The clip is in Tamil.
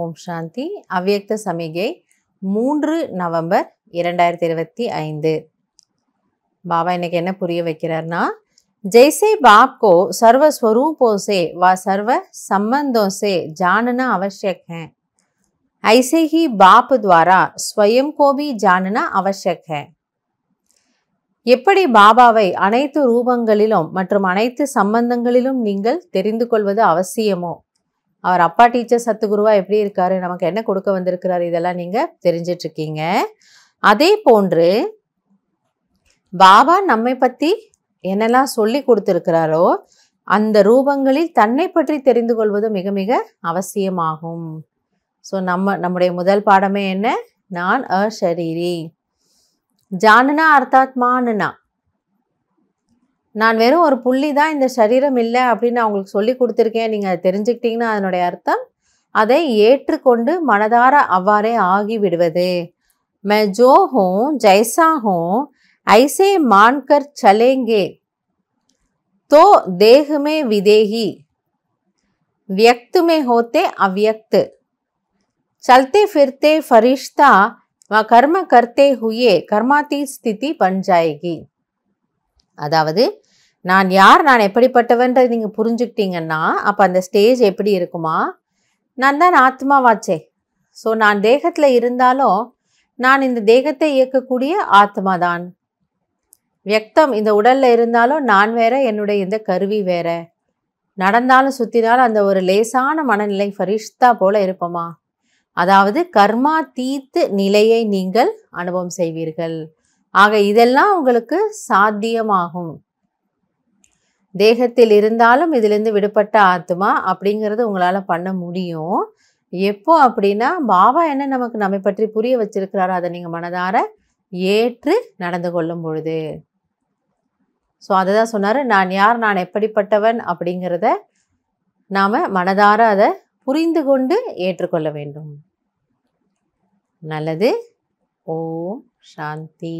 ஓம் சாந்தி. அவ்யக்த சமிகை 3 நவம்பர் 2025. பாபா இன்னைக்கு என்ன புரிய வைக்கிறார்னா, जैसे बाप को सर्व स्वरूपों से व सर्व संबंधों से जानना आवश्यक है, ऐसे ही बाप द्वारा स्वयं को भी जानना आवश्यक है. எப்படி பாபாவை அனைத்து ரூபங்களிலும் மற்றும் அனைத்து சம்பந்தங்களிலும் நீங்கள் தெரிந்து கொள்வது அவசியமோ, அவர் அப்பா டீச்சர் சத்துகுருவா எப்படி இருக்காரு, நமக்கு என்ன கொடுக்க வந்திருக்கிறாரு, இதெல்லாம் நீங்க தெரிஞ்சிட்டு இருக்கீங்க. அதே போன்று பாபா நம்மை பத்தி என்னெல்லாம் சொல்லி கொடுத்திருக்கிறாரோ அந்த ரூபங்களில் தன்னை பற்றி தெரிந்து கொள்வது மிக மிக அவசியமாகும். ஸோ நம்முடைய முதல் பாடமே என்ன, நான் அஷரீரி. ஜானனா அர்த்தாத் மானனா, நான் வெறும் ஒரு புள்ளி தான், இந்த சரீரம் இல்லை அப்படின்னு நான் உங்களுக்கு சொல்லி கொடுத்துருக்கேன், நீங்கள் அதை தெரிஞ்சுக்கிட்டீங்கன்னா அதனுடைய அர்த்தம் அதை ஏற்றுக்கொண்டு மனதார அவ்வாறே ஆகி விடுவது. मैं जो हूँ जैसा हूँ ऐसे मानकर चलेंगे तो देह में विदेही, व्यक्त में होते अव्यक्त, चलते फिरते फरिश्ता व कर्म करते हुए कर्मातीत स्थिति बन जाएगी. அதாவது நான் யார், நான் எப்படிப்பட்டவன்றது நீங்கள் புரிஞ்சுக்கிட்டீங்கன்னா அப்போ அந்த ஸ்டேஜ் எப்படி இருக்குமா, நான் தான் ஆத்மாவாச்சே. ஸோ நான் தேகத்தில் இருந்தாலும் நான் இந்த தேகத்தை இயக்கக்கூடிய ஆத்மா தான். வியக்தம், இந்த உடலில் இருந்தாலும் நான் வேற, என்னுடைய இந்த கருவி வேற. நடந்தாலும் சுற்றினாலும் அந்த ஒரு லேசான மனநிலை ஃபரிஷ்தா போல இருப்போமா, அதாவது கர்மா தீத்து நிலையை நீங்கள் அனுபவம் செய்வீர்கள். ஆக இதெல்லாம் உங்களுக்கு சாத்தியமாகும். தேகத்தில் இருந்தாலும் இதிலிருந்து விடுபட்ட ஆத்மா அப்படிங்கிறது உங்களால் பண்ண முடியும். எப்போ அப்படின்னா, பாபா என்ன நமக்கு நம்மை பற்றி புரிய வச்சிருக்கிறாரோ அதை நீங்கள் மனதார ஏற்று நடந்து கொள்ளும் பொழுது. ஸோ அதை தான் சொன்னார், நான் யார், நான் எப்படிப்பட்டவன் அப்படிங்கிறத நாம் மனதார அதை புரிந்து கொண்டு ஏற்றுக்கொள்ள வேண்டும். நல்லது. ஓம் சாந்தி.